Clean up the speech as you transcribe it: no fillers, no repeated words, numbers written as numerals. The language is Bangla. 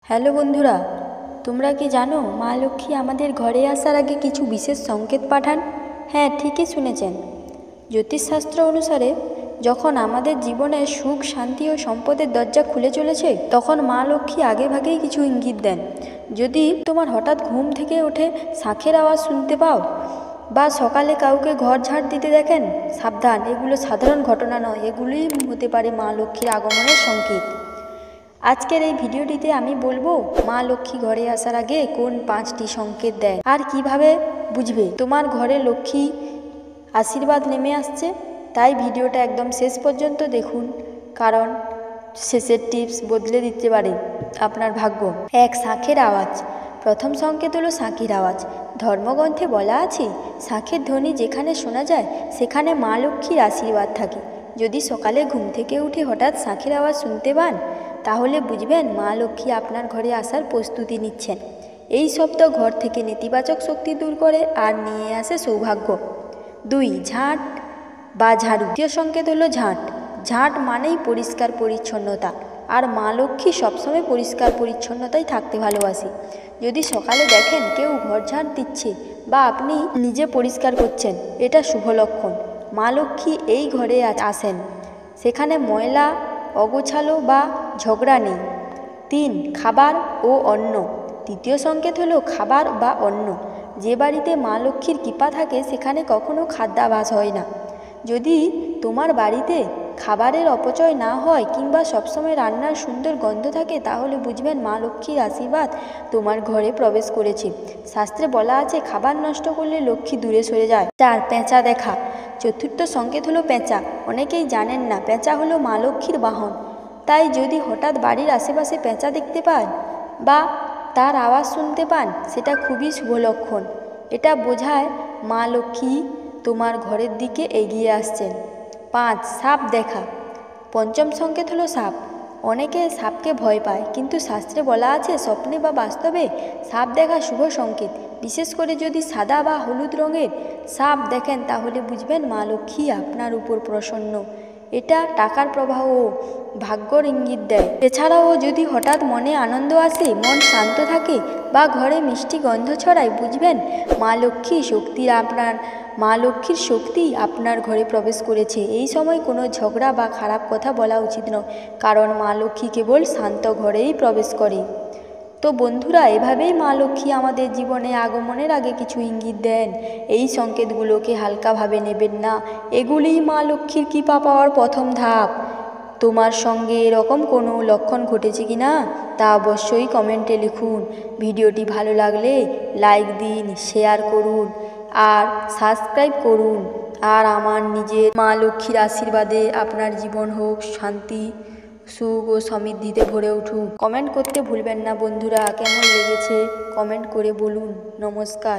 হ্যালো বন্ধুরা, তোমরা কি জানো মা লক্ষ্মী আমাদের ঘরে আসার আগে কিছু বিশেষ সংকেত পাঠান? হ্যাঁ, ঠিকই শুনেছেন। জ্যোতিষশাস্ত্র অনুসারে যখন আমাদের জীবনে সুখ, শান্তি ও সম্পদের দরজা খুলে চলেছে, তখন মা লক্ষ্মী আগেভাগেই কিছু ইঙ্গিত দেন। যদি তোমার হঠাৎ ঘুম থেকে উঠে শাঁখের আওয়াজ শুনতে পাও বা সকালে কাউকে ঘর ঝাড় দিতে দেখেন, সাবধান, এগুলো সাধারণ ঘটনা নয়, এগুলোই হতে পারে মা লক্ষ্মীর আগমনের সংকেত। আজকের এই ভিডিওটিতে আমি বলবো মা লক্ষ্মী ঘরে আসার আগে কোন 5টি সংকেত দেয় আর কিভাবে বুঝবে তোমার ঘরে লক্ষ্মী আশীর্বাদ নেমে আসছে। তাই ভিডিওটা একদম শেষ পর্যন্ত দেখুন, কারণ শেষের টিপস বদলে দিতে পারে আপনার ভাগ্য। 1. শাঁখের আওয়াজ। প্রথম সংকেত হলো শাঁখের আওয়াজ। ধর্মগ্রন্থে বলা আছে, শাঁখের ধ্বনি যেখানে শোনা যায় সেখানে মা লক্ষ্মীর আশীর্বাদ থাকে। যদি সকালে ঘুম থেকে উঠে হঠাৎ শাঁখের আওয়াজ শুনতে পান, তাহলে বুঝবেন মা লক্ষ্মী আপনার ঘরে আসার প্রস্তুতি নিচ্ছেন। এই শব্দ ঘর থেকে নেতিবাচক শক্তি দূর করে আর নিয়ে আসে সৌভাগ্য। 2. ঝাঁট বা ঝাড়ু। দ্বিতীয় সংকেত হলো ঝাঁট। ঝাঁট মানেই পরিষ্কার পরিচ্ছন্নতা, আর মা লক্ষ্মী সবসময় পরিষ্কার পরিচ্ছন্নতায় থাকতে ভালোবাসে। যদি সকালে দেখেন কেউ ঘর ঝাঁট দিচ্ছে বা আপনি নিজে পরিষ্কার করছেন, এটা শুভ লক্ষণ। মা লক্ষ্মী এই ঘরে আসেন, সেখানে ময়লা, অগোছালো বা ঝগড়া নেই। 3. খাবার ও অন্ন। তৃতীয় সংকেত হলো খাবার বা অন্ন। যে বাড়িতে মা লক্ষ্মীর কৃপা থাকে সেখানে কখনো খাদ্যাভাস হয় না। যদি তোমার বাড়িতে খাবারের অপচয় না হয় কিংবা সবসময় রান্নার সুন্দর গন্ধ থাকে, তাহলে বুঝবেন মা লক্ষ্মীর আশীর্বাদ তোমার ঘরে প্রবেশ করেছে। শাস্ত্রে বলা আছে, খাবার নষ্ট করলে লক্ষ্মী দূরে সরে যায়। 4. পেঁচা দেখা। চতুর্থ সংকেত হলো পেঁচা। অনেকেই জানেন না পেঁচা হলো মা লক্ষ্মীর বাহন। তাই যদি হঠাৎ বাড়ির আশেপাশে পেঁচা দেখতে পান বা তার আওয়াজ শুনতে পান, সেটা খুবই শুভ লক্ষণ। এটা বোঝায় মা লক্ষ্মী তোমার ঘরের দিকে এগিয়ে আসছেন। 5. সাপ দেখা। পঞ্চম সংকেত হলো সাপ। অনেকে সাপকে ভয় পায়, কিন্তু শাস্ত্রে বলা আছে স্বপ্নে বা বাস্তবে সাপ দেখা শুভ সংকেত। বিশেষ করে যদি সাদা বা হলুদ রঙের সাপ দেখেন, তাহলে বুঝবেন মা লক্ষ্মী আপনার উপর প্রসন্ন। এটা টাকার প্রবাহ ও ভাগ্যর ইঙ্গিত দেয়। এছাড়াও যদি হঠাৎ মনে আনন্দ আসে, মন শান্ত থাকে বা ঘরে মিষ্টি গন্ধ ছড়ায়, বুঝবেন মা লক্ষ্মীর শক্তি আপনার ঘরে প্রবেশ করেছে। এই সময় কোনো ঝগড়া বা খারাপ কথা বলা উচিত নয়, কারণ মা লক্ষ্মী কেবল শান্ত ঘরেই প্রবেশ করে। তো বন্ধুরা, এভাবেই মা লক্ষ্মী আমাদের জীবনে আগমনের আগে কিছু ইঙ্গিত দেন। এই সংকেতগুলোকে হালকাভাবে নেবেন না, এগুলিই মা লক্ষ্মীর কৃপা পাওয়ার প্রথম ধাপ। তোমার সঙ্গে এরকম কোনো লক্ষণ ঘটেছে কি না তা অবশ্যই কমেন্টে লিখুন। ভিডিওটি ভালো লাগলে লাইক দিন, শেয়ার করুন আর সাবস্ক্রাইব করুন। আর আমার নিজের মা লক্ষ্মীর আশীর্বাদে আপনার জীবন হোক শান্তি, সুখ ও সমৃদ্ধিতে ভরে উঠুক। কমেন্ট করতে ভুলবেন না বন্ধুরা, কেমন লেগেছে কমেন্ট করে বলুন। নমস্কার।